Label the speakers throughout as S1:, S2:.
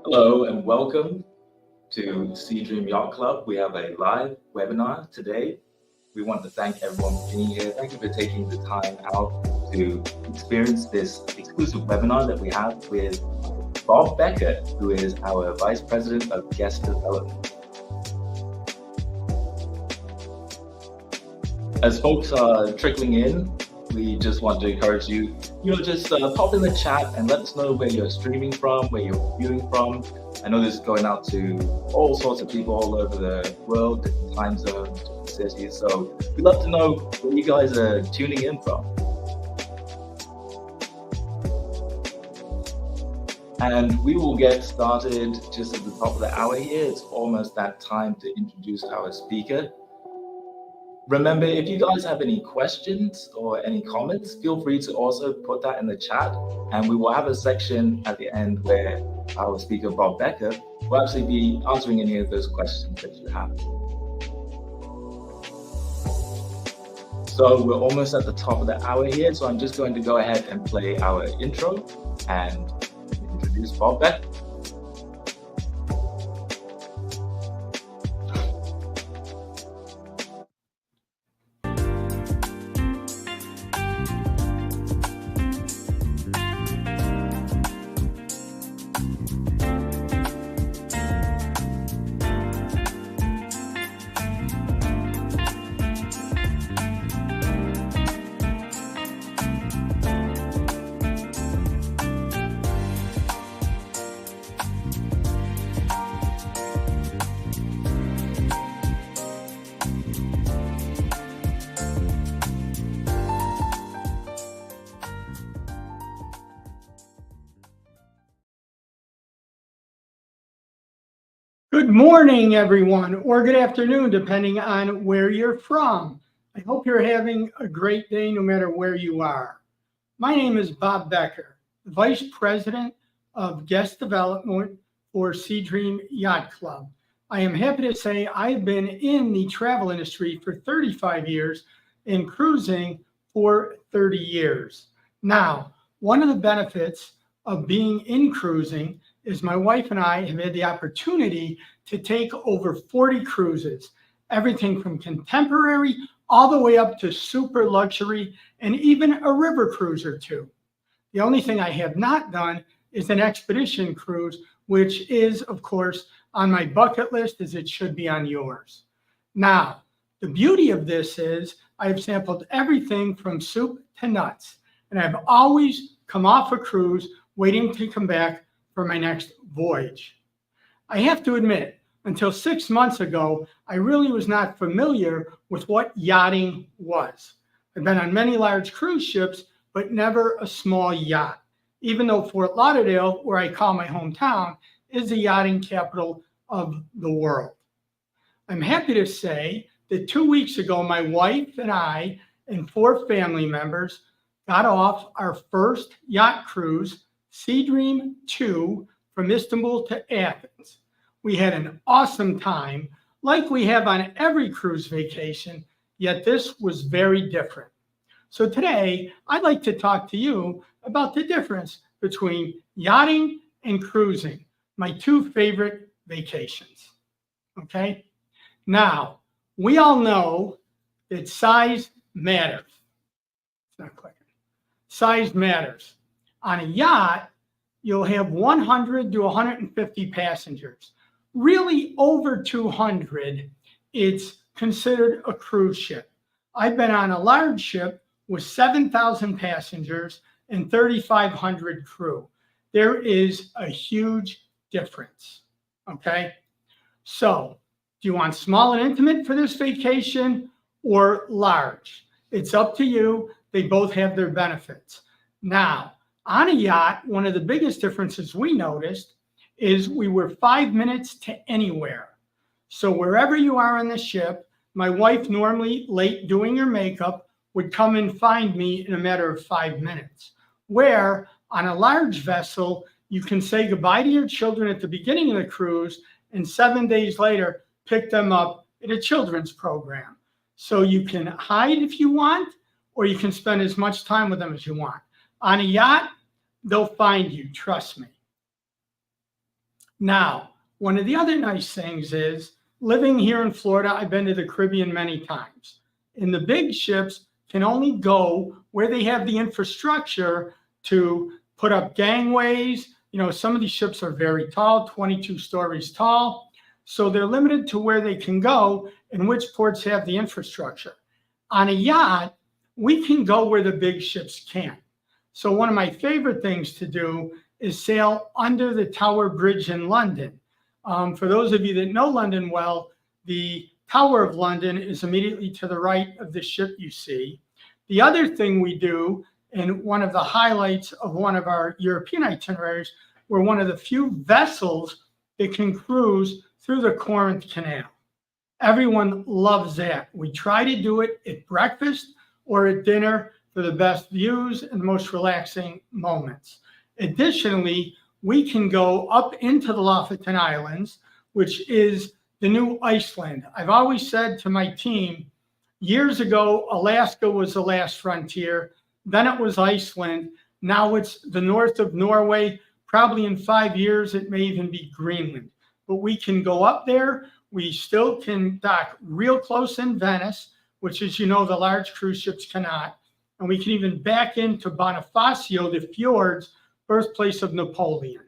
S1: Hello and welcome to SeaDream Yacht Club. We have a live webinar today. We want to thank everyone for being here. Thank you for taking the time out to experience this exclusive webinar that we have with Bob Becker, who is our Vice President of Guest Development. As folks are trickling in, we just want to encourage you, just pop in the chat and let us know where you're streaming from, where you're viewing from. I know this is going out to all sorts of people all over the world, different time zones, different cities. So we'd love to know where you guys are tuning in from. And we will get started just at the top of the hour here. It's almost that time to introduce our speaker. Remember, if you guys have any questions or any comments, feel free to also put that in the chat. And we will have a section at the end where our speaker, Bob Becker, will actually be answering any of those questions that you have. So we're almost at the top of the hour here. So I'm just going to go ahead and play our intro and introduce Bob Becker.
S2: Good morning, everyone, or good afternoon, depending on where you're from. I hope you're having a great day no matter where you are. My name is Bob Becker, the Vice President of Guest Development for SeaDream Yacht Club. I am happy to say I've been in the travel industry for 35 years and cruising for 30 years. Now, one of the benefits of being in cruising is my wife and I have had the opportunity to take over 40 cruises, everything from contemporary all the way up to super luxury and even a river cruise or two. The only thing I have not done is an expedition cruise, which is, of course, on my bucket list as it should be on yours. Now, the beauty of this is I've sampled everything from soup to nuts, and I've always come off a cruise waiting to come back for my next voyage. I have to admit, until 6 months ago, I really was not familiar with what yachting was. I've been on many large cruise ships, but never a small yacht, even though Fort Lauderdale, where I call my hometown, is the yachting capital of the world. I'm happy to say that 2 weeks ago, my wife and I and 4 family members got off our first yacht cruise, SeaDream 2, from Istanbul to Athens. We had an awesome time, like we have on every cruise vacation, yet this was very different. So today, I'd like to talk to you about the difference between yachting and cruising, my 2 favorite vacations. Okay? Now, we all know that size matters. It's not clicking. Size matters. On a yacht, you'll have 100 to 150 passengers. Really, over 200, it's considered a cruise ship. I've been on a large ship with 7,000 passengers and 3,500 crew. There is a huge difference, okay? So, do you want small and intimate for this vacation or large? It's up to you. They both have their benefits. Now, on a yacht, one of the biggest differences we noticed is we were 5 minutes to anywhere. So wherever you are on the ship, my wife, normally late doing her makeup, would come and find me in a matter of 5 minutes. Where on a large vessel, you can say goodbye to your children at the beginning of the cruise and 7 days later, pick them up at a children's program. So you can hide if you want, or you can spend as much time with them as you want. On a yacht, they'll find you, trust me. Now, one of the other nice things is living here in Florida, I've been to the Caribbean many times. And the big ships can only go where they have the infrastructure to put up gangways. Some of these ships are very tall, 22 stories tall. So they're limited to where they can go and which ports have the infrastructure. On a yacht, we can go where the big ships can't. So one of my favorite things to do is sail under the Tower Bridge in London. For those of you that know London well, the Tower of London is immediately to the right of the ship you see. The other thing we do, and one of the highlights of one of our European itineraries, we're one of the few vessels that can cruise through the Corinth Canal. Everyone loves that. We try to do it at breakfast or at dinner for the best views and the most relaxing moments. Additionally, we can go up into the Lofoten Islands, which is the new Iceland. I've always said to my team, years ago, Alaska was the last frontier. Then it was Iceland. Now it's the north of Norway. Probably in 5 years, it may even be Greenland. But we can go up there. We still can dock real close in Venice, which, as you know, the large cruise ships cannot. And we can even back into Bonifacio, the fjords, birthplace of Napoleon.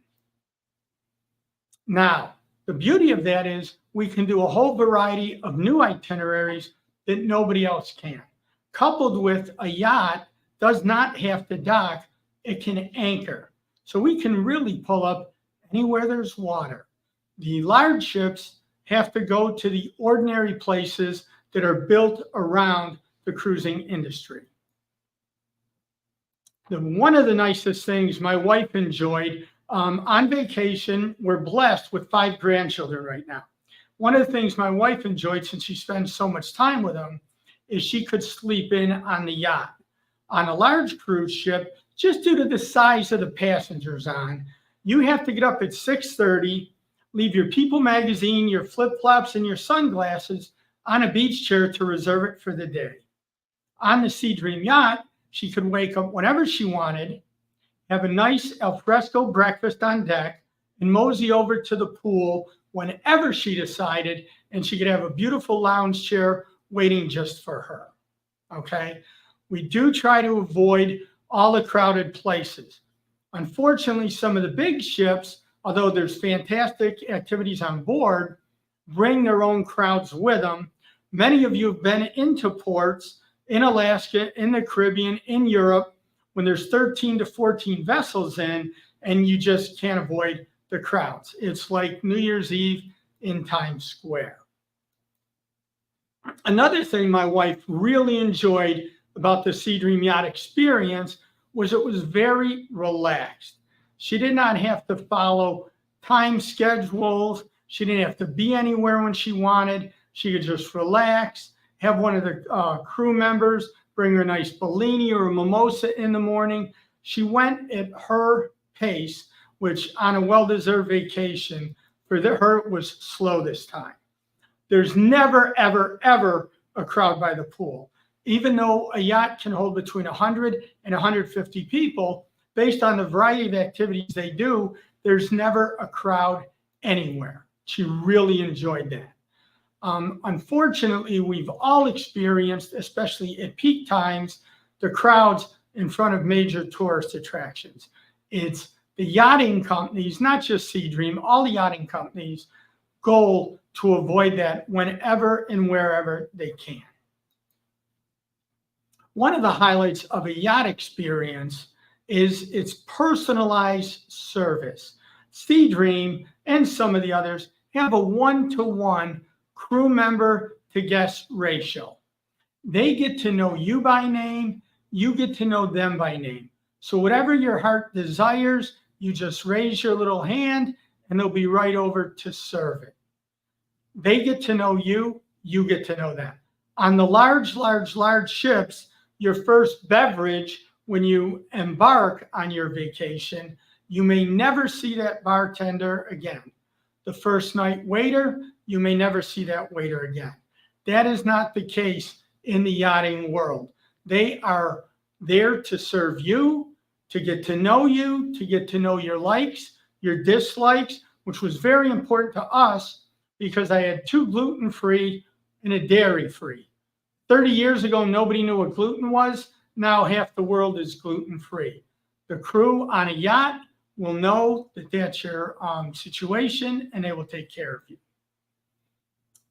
S2: Now, the beauty of that is we can do a whole variety of new itineraries that nobody else can. Coupled with a yacht does not have to dock, it can anchor. So we can really pull up anywhere there's water. The large ships have to go to the ordinary places that are built around the cruising industry. One of the nicest things my wife enjoyed on vacation, we're blessed with 5 grandchildren right now. One of the things my wife enjoyed, since she spends so much time with them, is she could sleep in on the yacht. On a large cruise ship, just due to the size of the passengers on, you have to get up at 6:30, leave your People magazine, your flip-flops, and your sunglasses on a beach chair to reserve it for the day. On the SeaDream Yacht, she could wake up whenever she wanted, have a nice al fresco breakfast on deck, and mosey over to the pool whenever she decided, and she could have a beautiful lounge chair waiting just for her. Okay? We do try to avoid all the crowded places. Unfortunately, some of the big ships, although there's fantastic activities on board, bring their own crowds with them. Many of you have been into ports in Alaska, in the Caribbean, in Europe, when there's 13 to 14 vessels in, and you just can't avoid the crowds. It's like New Year's Eve in Times Square. Another thing my wife really enjoyed about the SeaDream Yacht experience was it was very relaxed. She did not have to follow time schedules. She didn't have to be anywhere when she wanted. She could just relax, have one of the crew members bring her a nice Bellini or a mimosa in the morning. She went at her pace, which on a well-deserved vacation for her it was slow this time. There's never, ever, ever a crowd by the pool. Even though a yacht can hold between 100 and 150 people, based on the variety of activities they do, there's never a crowd anywhere. She really enjoyed that. Unfortunately, we've all experienced, especially at peak times, the crowds in front of major tourist attractions. It's the yachting companies, not just SeaDream, all the yachting companies' goal to avoid that whenever and wherever they can. One of the highlights of a yacht experience is its personalized service. SeaDream and some of the others have a 1-to-1 crew member to guest ratio. They get to know you by name, you get to know them by name. So whatever your heart desires, you just raise your little hand and they'll be right over to serve it. They get to know you, you get to know them. On the large ships, your first beverage when you embark on your vacation, you may never see that bartender again. The first night waiter, you may never see that waiter again. That is not the case in the yachting world. They are there to serve you, to get to know you, to get to know your likes, your dislikes, which was very important to us because I had 2 gluten-free and a dairy-free. 30 years ago, nobody knew what gluten was. Now half the world is gluten-free. The crew on a yacht will know that that's your situation, and they will take care of you.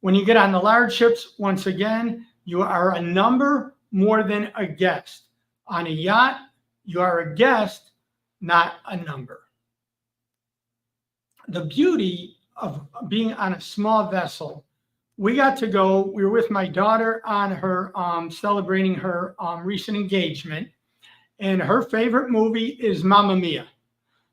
S2: When you get on the large ships, once again, you are a number more than a guest. On a yacht, you are a guest, not a number. The beauty of being on a small vessel, we were with my daughter on her celebrating her recent engagement, and her favorite movie is Mamma Mia.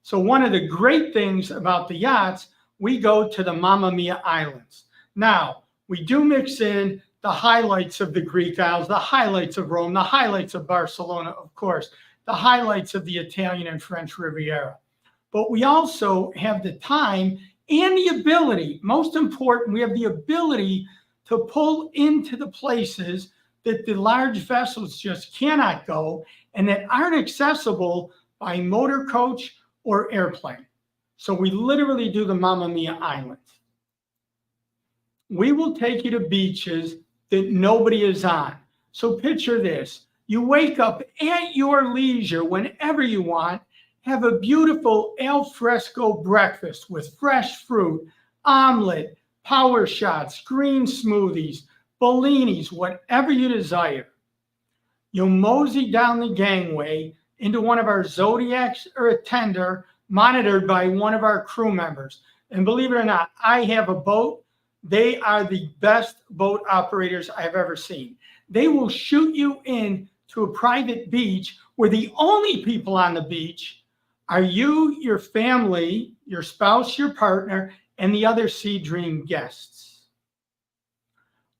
S2: So one of the great things about the yachts, we go to the Mamma Mia Islands. Now, we do mix in the highlights of the Greek Isles, the highlights of Rome, the highlights of Barcelona, of course, the highlights of the Italian and French Riviera. But we also have the time and the ability, most important, we have the ability to pull into the places that the large vessels just cannot go and that aren't accessible by motor coach or airplane. So we literally do the Mamma Mia Islands. We will take you to beaches that nobody is on. So picture this. You wake up at your leisure whenever you want, have a beautiful al fresco breakfast with fresh fruit, omelet, power shots, green smoothies, bellinis, whatever you desire. You'll mosey down the gangway into one of our Zodiacs or a tender monitored by one of our crew members. And believe it or not, I have a boat. They are the best boat operators I've ever seen. They will shoot you in to a private beach where the only people on the beach are you, your family, your spouse, your partner, and the other SeaDream guests.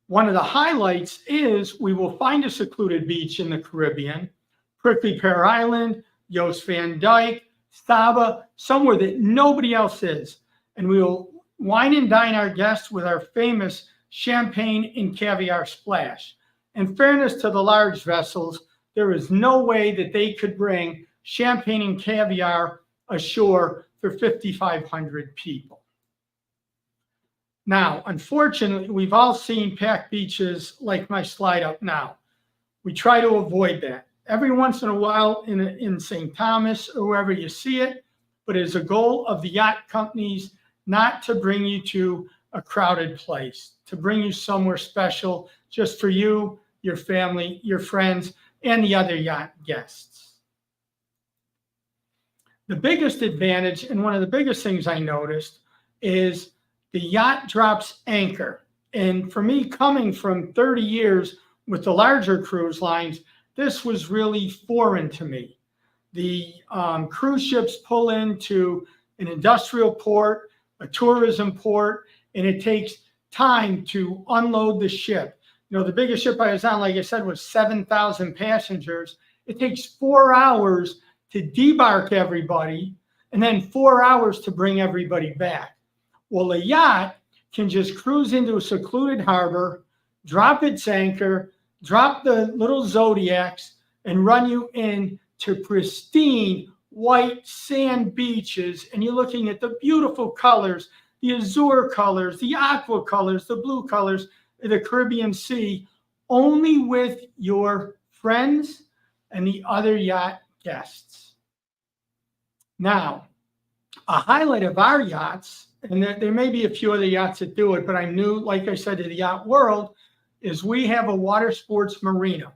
S2: One of the highlights is we will find a secluded beach in the Caribbean, Prickly Pear Island, Jost Van Dyke, Saba, somewhere that nobody else is. And we will wine and dine our guests with our famous champagne and caviar splash. In fairness to the large vessels, there is no way that they could bring champagne and caviar ashore for 5,500 people. Now, unfortunately, we've all seen packed beaches like my slide up now. We try to avoid that. Every once in a while in St. Thomas or wherever you see it, but it is a goal of the yacht companies not to bring you to a crowded place, to bring you somewhere special just for you, your family, your friends, and the other yacht guests. The biggest advantage, and one of the biggest things I noticed, is the yacht drops anchor. And for me, coming from 30 years with the larger cruise lines, this was really foreign to me. The cruise ships pull into an industrial port, a tourism port, and it takes time to unload the ship. You know, the biggest ship I was on, like I said, was 7,000 passengers. It takes 4 hours to debark everybody and then 4 hours to bring everybody back. Well, a yacht can just cruise into a secluded harbor, drop its anchor, drop the little Zodiacs, and run you in to pristine white sand beaches. And you're looking at the beautiful colors, the azure colors, the aqua colors, the blue colors of the Caribbean Sea, only with your friends and the other yacht guests. Now, a highlight of our yachts, and there may be a few other yachts that do it, but I'm new, like I said, to the yacht world, is we have a water sports marina.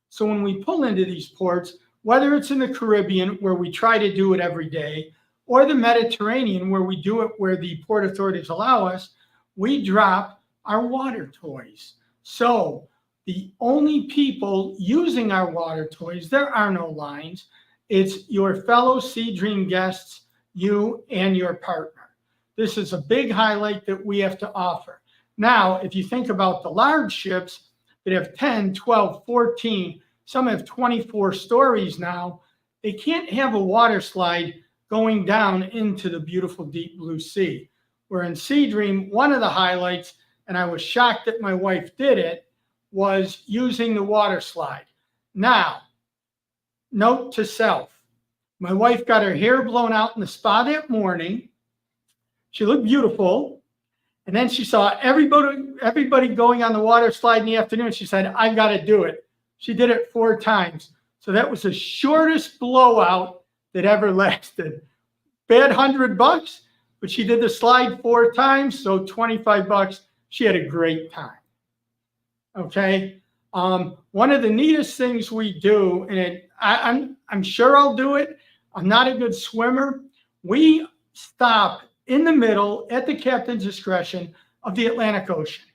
S2: So when we pull into these ports, whether it's in the Caribbean, where we try to do it every day, or the Mediterranean, where we do it where the port authorities allow us, we drop our water toys. So the only people using our water toys, there are no lines. It's your fellow SeaDream guests, you and your partner. This is a big highlight that we have to offer. Now, if you think about the large ships that have 10, 12, 14, some have 24 stories now, they can't have a water slide going down into the beautiful deep blue sea. Where in SeaDream, one of the highlights, and I was shocked that my wife did it, was using the water slide. Now, note to self, my wife got her hair blown out in the spa that morning. She looked beautiful. And then she saw everybody going on the water slide in the afternoon. She said, "I got to do it." She did it 4 times. So that was the shortest blowout that ever lasted. Bad $100, but she did the slide 4 times, so $25. She had a great time. Okay. One of the neatest things we do, and I'm sure I'll do it. I'm not a good swimmer. We stop in the middle at the captain's discretion of the Atlantic Ocean.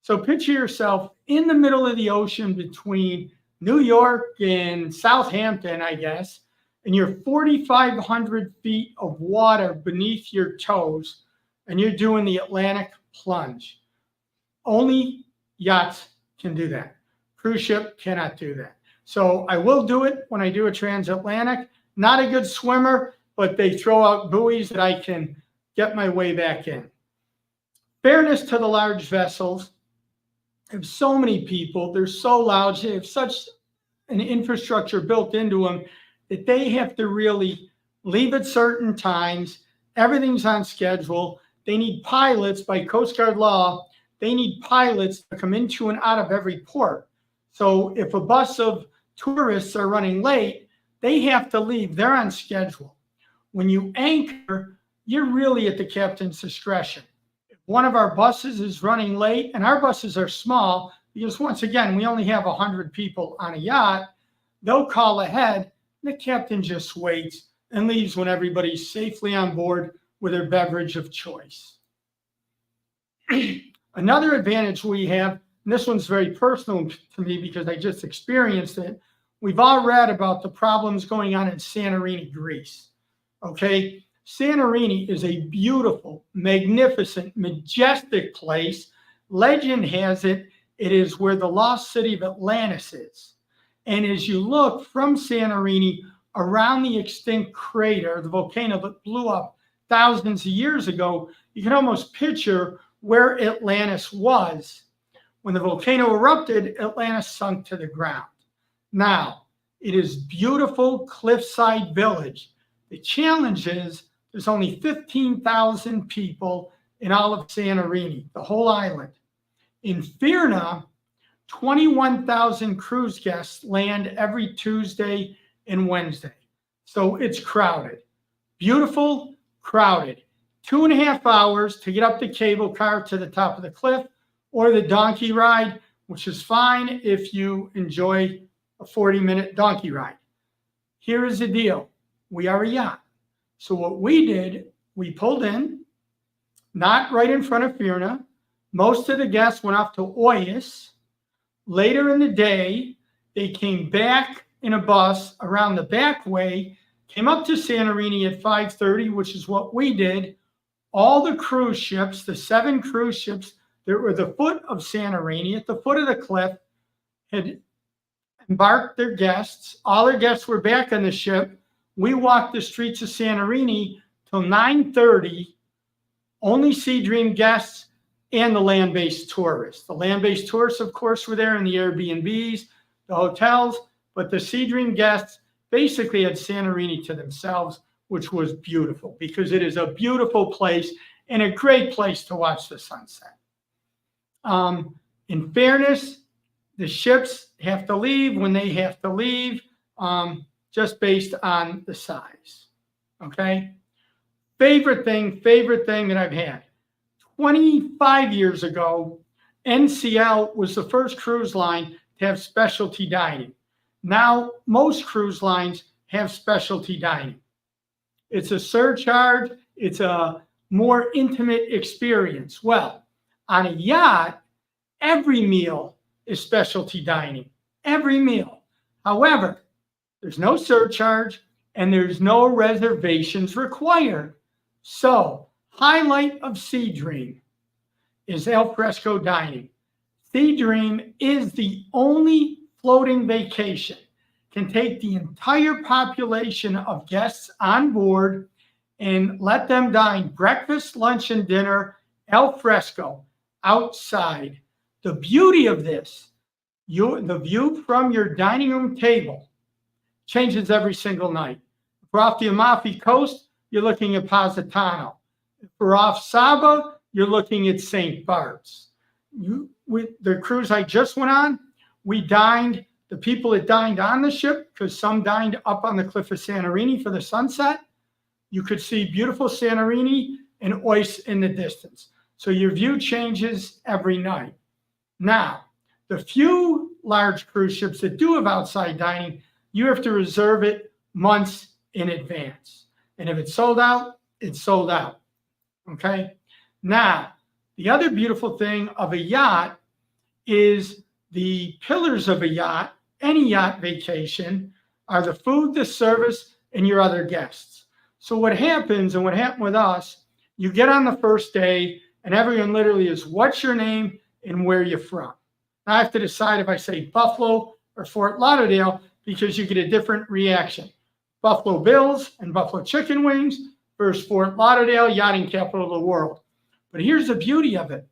S2: So picture yourself in the middle of the ocean between New York and Southampton, I guess, and you're 4,500 feet of water beneath your toes, and you're doing the Atlantic plunge. Only yachts can do that. Cruise ship cannot do that. So I will do it when I do a transatlantic. Not a good swimmer, but they throw out buoys that I can get my way back in. Fairness to the large vessels. Have so many people. They're so loud. They have such an infrastructure built into them that they have to really leave at certain times. Everything's on schedule. They need pilots by Coast Guard law. They need pilots to come into and out of every port. So if a bus of tourists are running late, they have to leave. They're on schedule. When you anchor, you're really at the captain's discretion. If one of our buses is running late, and our buses are small, because once again, we only have 100 people on a yacht, they'll call ahead. The captain just waits and leaves when everybody's safely on board with their beverage of choice. Another advantage we have, and this one's very personal to me because I just experienced it, we've all read about the problems going on in Santorini, Greece. Okay, Santorini is a beautiful, magnificent, majestic place. Legend has it, it is where the lost city of Atlantis is. And as you look from Santorini around the extinct crater, the volcano that blew up thousands of years ago, you can almost picture where Atlantis was. When the volcano erupted, Atlantis sunk to the ground. Now, it is beautiful cliffside village. The challenge is there's only 15,000 people in all of Santorini, the whole island. In Firna, 21,000 cruise guests land every Tuesday and Wednesday. So it's crowded. Beautiful, crowded. 2.5 hours to get up the cable car to the top of the cliff, or the donkey ride, which is fine if you enjoy a 40-minute donkey ride. Here is the deal. We are a yacht. So what we did, we pulled in, not right in front of Firna. Most of the guests went off to Oyas. Later in the day, they came back in a bus around the back way, came up to Santorini at 5:30, which is what we did. All the cruise ships, the 7 cruise ships that were at the foot of Santorini, at the foot of the cliff, had embarked their guests. All their guests were back on the ship. We walked the streets of Santorini till 9:30. Only SeaDream guests and the land-based tourists. The land-based tourists, of course, were there in the Airbnbs, the hotels, but the SeaDream guests basically had Santorini to themselves, which was beautiful because it is a beautiful place and a great place to watch the sunset. In fairness, the ships have to leave when they have to leave, just based on the size. Okay. Favorite thing that I've had. 25 years ago, NCL was the first cruise line to have specialty dining. Now, most cruise lines have specialty dining. It's a surcharge. It's a more intimate experience. Well, on a yacht, every meal is specialty dining. Every meal. However, there's no surcharge and there's no reservations required. So, highlight of SeaDream is al fresco dining. SeaDream is the only floating vacation can take the entire population of guests on board and let them dine breakfast, lunch, and dinner al fresco outside. The beauty of this, the view from your dining room table changes every single night. If we're off the Amalfi Coast, you're looking at Positano. If we're off Saba, you're looking at St. Bart's. With the cruise I just went on, we dined, the people that dined on the ship, because some dined up on the cliff of Santorini for the sunset, you could see beautiful Santorini and Oise in the distance. So your view changes every night. Now, the few large cruise ships that do have outside dining, you have to reserve it months in advance. And if it's sold out, it's sold out. Okay? Now, the other beautiful thing of a yacht is the pillars of a yacht, any yacht vacation, are the food, the service, and your other guests. So what happens, and what happened with us, you get on the first day, and everyone literally is, what's your name and where you're from? Now I have to decide if I say Buffalo or Fort Lauderdale, because you get a different reaction. Buffalo Bills and Buffalo Chicken Wings versus Fort Lauderdale, yachting capital of the world. But here's the beauty of it.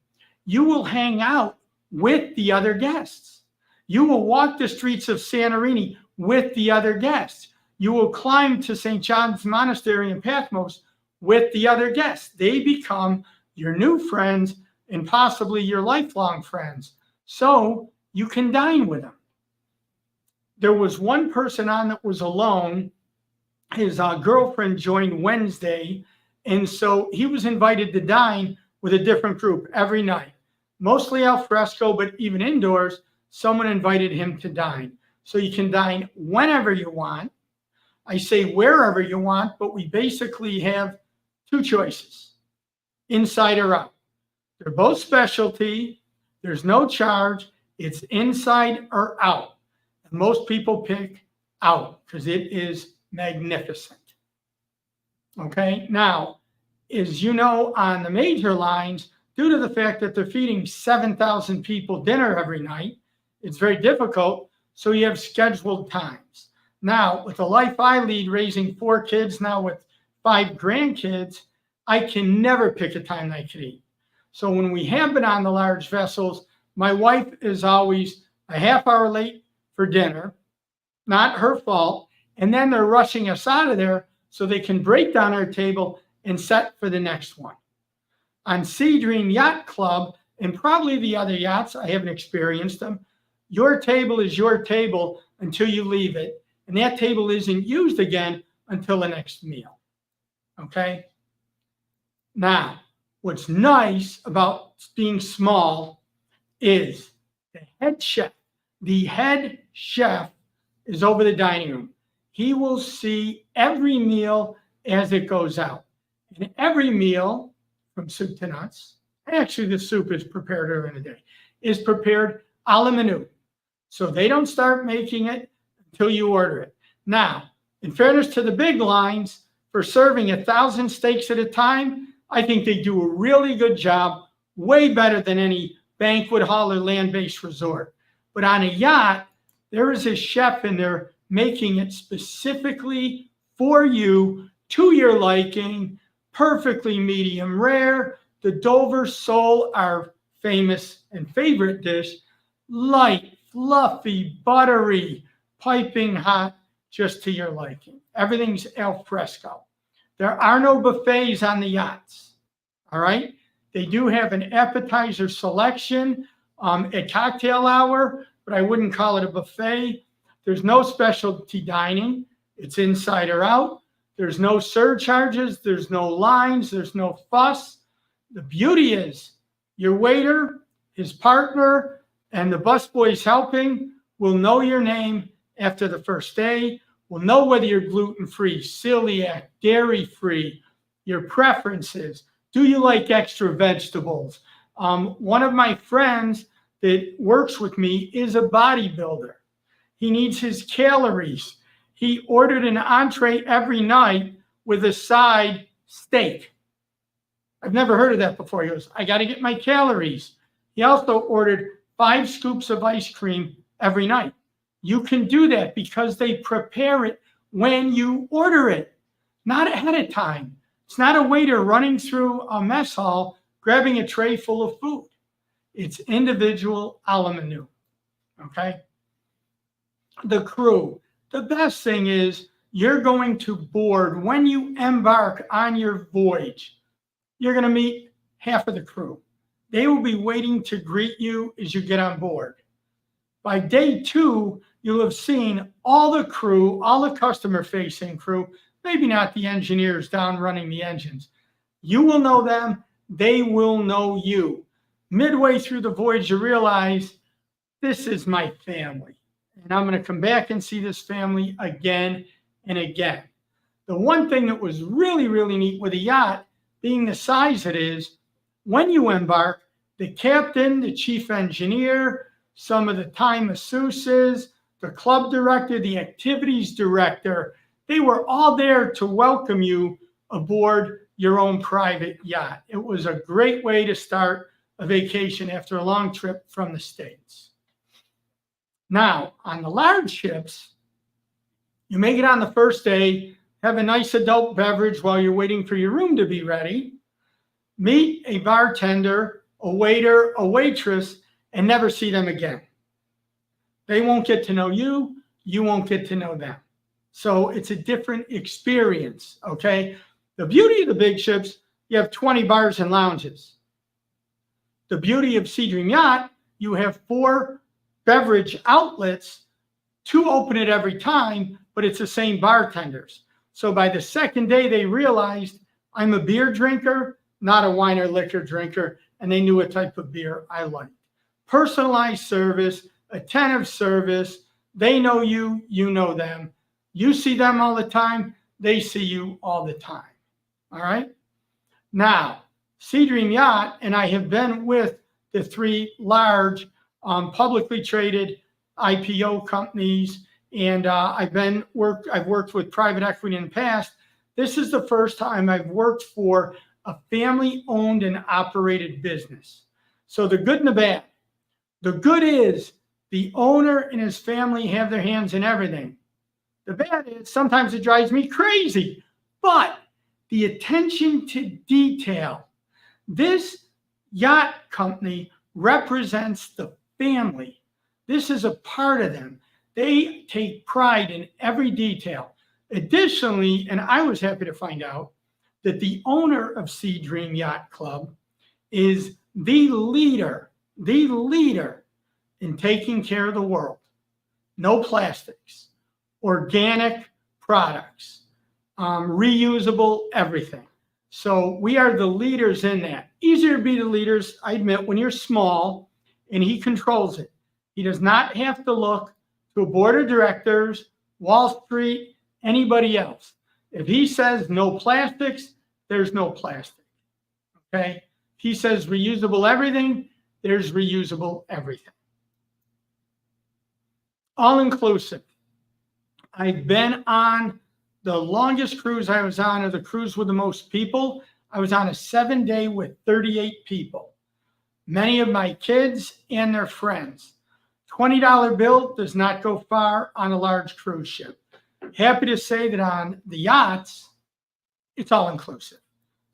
S2: You will hang out with the other guests. You will walk the streets of Santorini with the other guests. You will climb to St. John's Monastery in Patmos with the other guests. They become your new friends and possibly your lifelong friends. So you can dine with them. There was one person on that was alone. His girlfriend joined Wednesday, and so he was invited to dine with a different group every night. Mostly al fresco, but even indoors, someone invited him to dine. So you can dine whenever you want. I say wherever you want, but we basically have two choices, inside or out. They're both specialty. There's no charge. It's inside or out. And most people pick out because it is magnificent. Okay, now, as you know, on the major lines, due to the fact that they're feeding 7,000 people dinner every night, it's very difficult. So you have scheduled times. Now, with the life I lead, raising 4 kids, now with 5 grandkids, I can never pick a time I could eat. So when we have been on the large vessels, my wife is always a half hour late for dinner, not her fault. And then they're rushing us out of there so they can break down our table and set for the next one. On SeaDream Yacht Club, and probably the other yachts, I haven't experienced them, your table is your table until you leave it. And that table isn't used again until the next meal. Okay? Now, what's nice about being small is the head chef. The head chef is over the dining room. He will see every meal as it goes out. And every meal, from soup to nuts, actually the soup is prepared earlier in the day, is prepared a la menu. So they don't start making it until you order it. Now, in fairness to the big lines, for serving 1,000 steaks at a time, I think they do a really good job, way better than any banquet hall or land-based resort. But on a yacht, there is a chef in there making it specifically for you, to your liking, perfectly medium rare. The Dover sole, our famous and favorite dish, light, fluffy, buttery, piping hot, just to your liking. Everything's al fresco. There are no buffets on the yachts, all right? They do have an appetizer selection at cocktail hour, but I wouldn't call it a buffet. There's no specialty dining. It's inside or out. There's no surcharges. There's no lines. There's no fuss. The beauty is your waiter, his partner, and the busboys helping will know your name after the first day, will know whether you're gluten-free, celiac, dairy-free, your preferences. Do you like extra vegetables? One of my friends that works with me is a bodybuilder. He needs his calories. He ordered an entree every night with a side steak. I've never heard of that before. He goes, I got to get my calories. He also ordered 5 scoops of ice cream every night. You can do that because they prepare it when you order it, not ahead of time. It's not a waiter running through a mess hall, grabbing a tray full of food. It's individual a la menu, okay? The crew. The best thing is you're going to board when you embark on your voyage. you're going to meet half of the crew. They will be waiting to greet you as you get on board. By day 2, you'll have seen all the crew, all the customer-facing crew, maybe not the engineers down running the engines. You will know them. They will know you. Midway through the voyage, you realize, this is my family. And I'm going to come back and see this family again and again. The one thing that was really, really neat with a yacht, being the size it is, when you embark, the captain, the chief engineer, some of the time masseuses, the club director, the activities director, they were all there to welcome you aboard your own private yacht. It was a great way to start a vacation after a long trip from the States. Now, on the large ships, you make it on the first day, have a nice adult beverage while you're waiting for your room to be ready, meet a bartender, a waiter, a waitress, and never see them again. They won't get to know you, you won't get to know them. So it's a different experience, okay? The beauty of the big ships, you have 20 bars and lounges. The beauty of SeaDream Yacht, you have 4 beverage outlets, 2 open at every time, but it's the same bartenders. So by the second day, they realized I'm a beer drinker, not a wine or liquor drinker, and they knew what type of beer I liked. Personalized service, attentive service. They know you, you know them. You see them all the time, they see you all the time. All right? Now, SeaDream Yacht, and I have been with the 3 large publicly traded IPO companies, and I've worked with private equity in the past. This is the first time I've worked for a family-owned and operated business. So the good and the bad. The good is the owner and his family have their hands in everything. The bad is sometimes it drives me crazy, but the attention to detail. This yacht company represents the family. This is a part of them. They take pride in every detail. Additionally, and I was happy to find out that the owner of SeaDream Yacht Club is the leader in taking care of the world. No plastics, organic products, reusable everything. So we are the leaders in that. Easier to be the leaders, I admit, when you're small and he controls it. He does not have to look to a board of directors, Wall Street, anybody else. If he says no plastics, there's no plastic. Okay? If he says reusable everything, there's reusable everything. All inclusive. I've been on the longest cruise I was on, or the cruise with the most people. I was on a 7-day with 38 people. Many of my kids and their friends. $20 bill does not go far on a large cruise ship. Happy to say that on the yachts, it's all inclusive.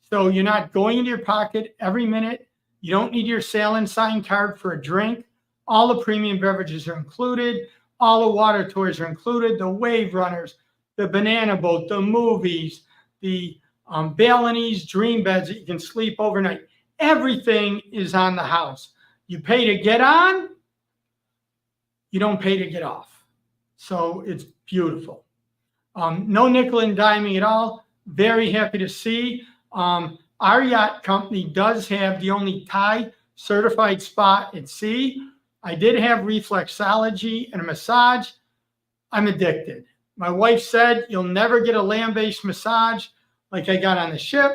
S2: So you're not going into your pocket every minute. You don't need your sail and sign card for a drink. All the premium beverages are included. All the water toys are included. The wave runners, the banana boat, the movies, the Balinese dream beds that you can sleep overnight. Everything is on the house. You pay to get on. You don't pay to get off. So it's beautiful. No nickel and diming at all. Very happy to see. Our yacht company does have the only Thai certified spa at sea. I did have reflexology and a massage. I'm addicted. My wife said, you'll never get a land-based massage like I got on the ship.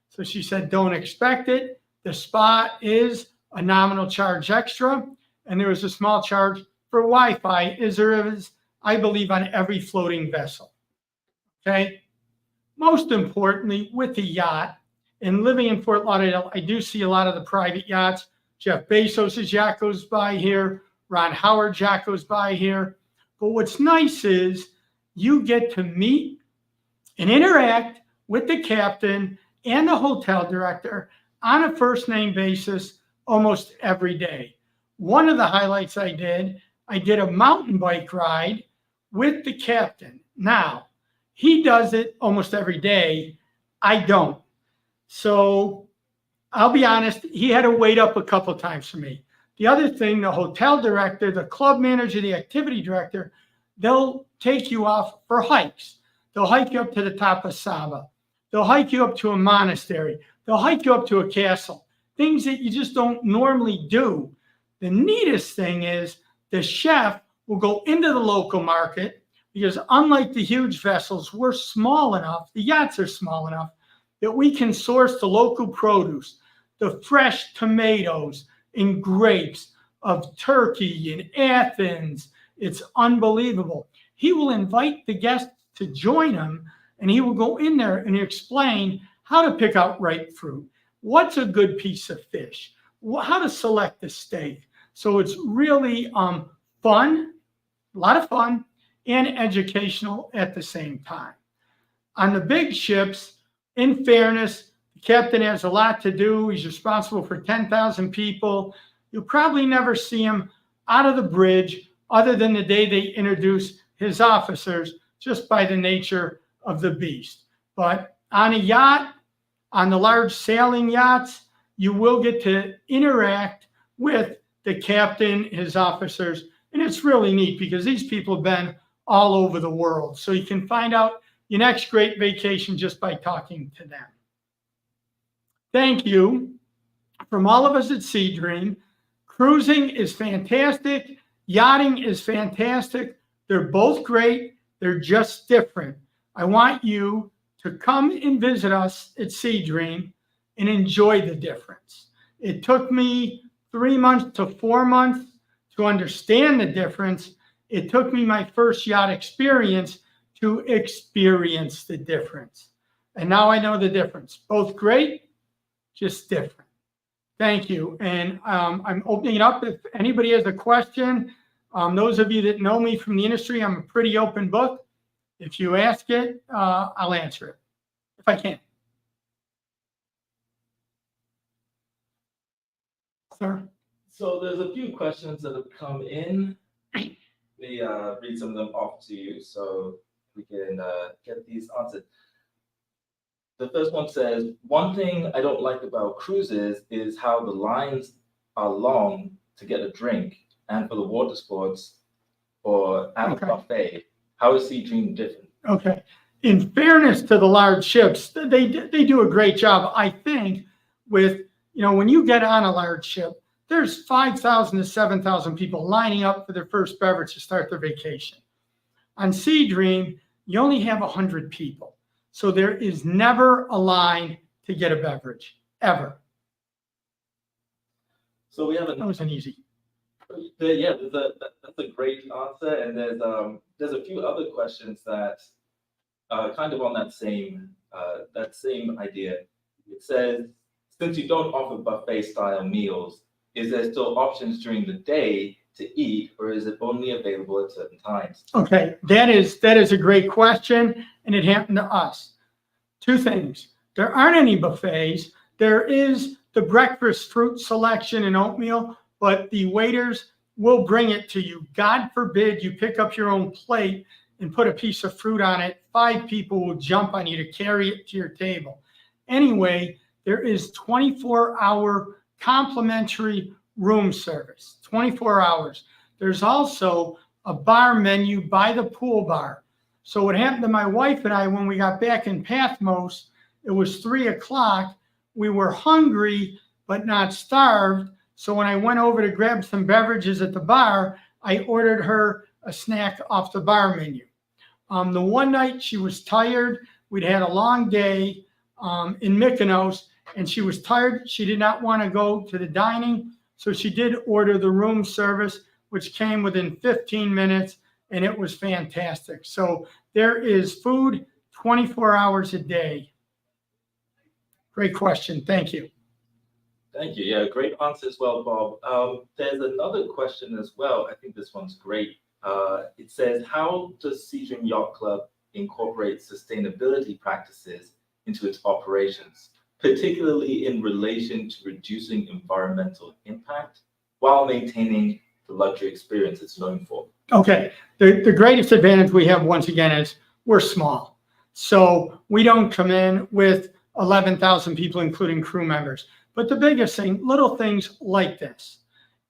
S2: So she said, don't expect it. The spa is a nominal charge extra. And there was a small charge for Wi-Fi, as there is, I believe, on every floating vessel. Okay? Most importantly, with the yacht, and living in Fort Lauderdale, I do see a lot of the private yachts. Jeff Bezos' yacht goes by here. Ron Howard's yacht goes by here. But what's nice is you get to meet and interact with the captain and the hotel director on a first name basis almost every day. One of the highlights I did a mountain bike ride with the captain. Now, he does it almost every day. I don't. So I'll be honest, he had to wait up a couple times for me. The other thing, the hotel director, the club manager, the activity director, they'll take you off for hikes. They'll hike you up to the top of Saba. They'll hike you up to a monastery. They'll hike you up to a castle. Things that you just don't normally do. The neatest thing is the chef will go into the local market, because unlike the huge vessels, we're small enough, the yachts are small enough, that we can source the local produce, the fresh tomatoes and grapes of Turkey and Athens. It's unbelievable. He will invite the guests to join him, and he will go in there and explain how to pick out ripe fruit, what's a good piece of fish, how to select the steak. So it's really fun, a lot of fun, and educational at the same time. On the big ships, in fairness, the captain has a lot to do. He's responsible for 10,000 people. You'll probably never see him out of the bridge other than the day they introduce his officers, just by the nature of the beast. But on a yacht, on the large sailing yachts, you will get to interact with the captain, his officers, and it's really neat because these people have been all over the world. So you can find out your next great vacation just by talking to them. Thank you from all of us at SeaDream. Cruising is fantastic. Yachting is fantastic. They're both great. They're just different. I want you to come and visit us at SeaDream and enjoy the difference. It took me 3 months to 4 months to understand the difference. It took me my first yacht experience to experience the difference. And now I know the difference. Both great, just different. Thank you. And I'm opening it up. If anybody has a question, those of you that know me from the industry, I'm a pretty open book. If you ask it, I'll answer it, if I can. Sir?
S1: So there's a few questions that have come in. Let me read some of them off to you so we can get these answered. The first one says, one thing I don't like about cruises is how the lines are long to get a drink, and for the water sports or at a buffet. How is SeaDream different?
S2: Okay. In fairness to the large ships, they do a great job, I think, with, when you get on a large ship, there's 5,000 to 7,000 people lining up for their first beverage to start their vacation. On SeaDream, you only have 100 people. So there is never a line to get a beverage, ever.
S1: So we have
S2: that was an easy.
S1: Yeah, that's a great answer. And there's a few other questions that are kind of on that same idea. It says, since you don't offer buffet style meals, is there still options during the day to eat, or is it only available at certain times? Okay, that is a great question, and it happened to us. Two things. There aren't any buffets. There is the breakfast fruit selection and oatmeal, but the waiters will bring it to you. God forbid you pick up your own plate and put a piece of fruit on it. 5 people will jump on you to carry it to your table. Anyway, there is 24-hour complimentary room service, 24 hours. There's also a bar menu by the pool bar. So what happened to my wife and I when we got back in Pathmos, it was 3 o'clock. We were hungry, but not starved. So when I went over to grab some beverages at the bar, I ordered her a snack off the bar menu. The one night she was tired. We'd had a long day in Mykonos, and she was tired. She did not want to go to the dining. So she did order the room service, which came within 15 minutes, and it was fantastic. So there is food 24 hours a day. Great question. Thank you. Thank you. Yeah, great answer as well, Bob. There's another question as well. I think this one's great. It says, how does SeaDream Yacht Club incorporate sustainability practices into its operations, particularly in relation to reducing environmental impact while maintaining the luxury experience it's known for? Okay. The greatest advantage we have, once again, is we're small. So we don't come in with 11,000 people, including crew members.
S2: But the biggest thing, little things like this.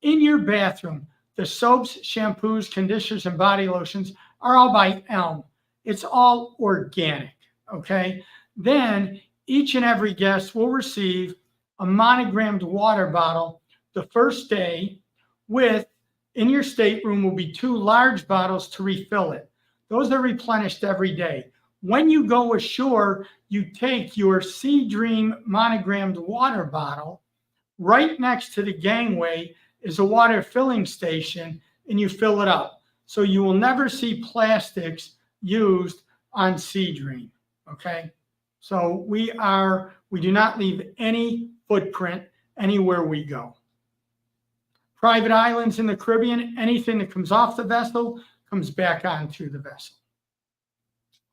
S2: In your bathroom, the soaps, shampoos, conditioners, and body lotions are all by Elm. It's all organic, okay? Then each and every guest will receive a monogrammed water bottle the first day with, in your stateroom will be 2 large bottles to refill it. Those are replenished every day. When you go ashore, you take your SeaDream monogrammed water bottle. Right next to the gangway is a water filling station, and you fill it up. So you will never see plastics used on SeaDream, okay? So we do not leave any footprint anywhere we go. Private islands in the Caribbean, anything that comes off the vessel comes back onto the vessel.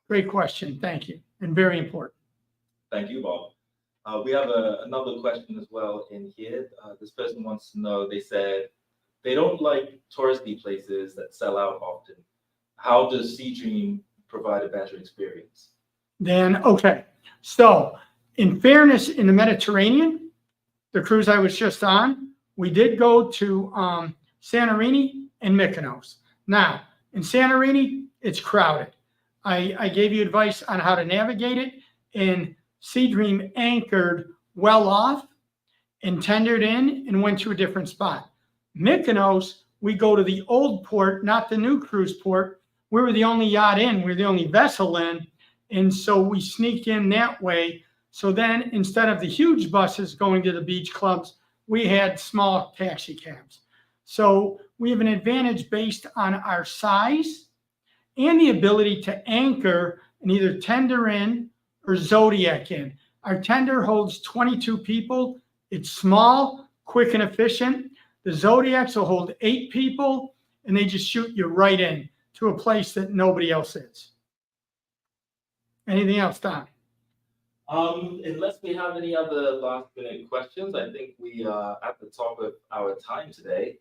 S2: Great question, thank you, and very important.
S1: Thank you, Bob. We have another question as well in here. This person wants to know, they said, they don't like touristy places that sell out often. How does SeaDream provide a better experience?
S2: Then, okay, so in fairness, in the Mediterranean, the cruise I was just on, we did go to Santorini and Mykonos. Now, in Santorini, it's crowded. I gave you advice on how to navigate it, and SeaDream anchored well off and tendered in and went to a different spot. Mykonos, we go to the old port, not the new cruise port. We were the only yacht in, we were the only vessel in, and so we sneaked in that way. So then instead of the huge buses going to the beach clubs, we had small taxi cabs. So we have an advantage based on our size and the ability to anchor and either tender in or Zodiac in. Our tender holds 22 people. It's small, quick, and efficient. The Zodiacs will hold 8 people, and they just shoot you right in to a place that nobody else is. Anything else, Don?
S1: Unless we have any other last minute questions, I think we are at the top of our time today.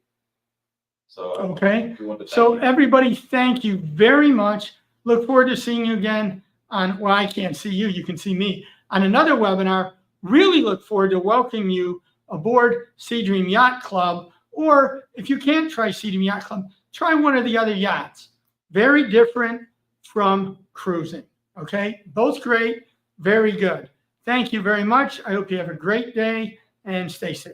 S1: So,
S2: okay.
S1: We want to
S2: so
S1: thank you.
S2: Everybody, thank you very much. Look forward to seeing you again on, well, I can't see you, you can see me, on another webinar. Really look forward to welcoming you aboard SeaDream Yacht Club, or if you can't try SeaDream Yacht Club, try one of the other yachts. Very different from cruising, okay? Both great, very good. Thank you very much. I hope you have a great day and stay safe.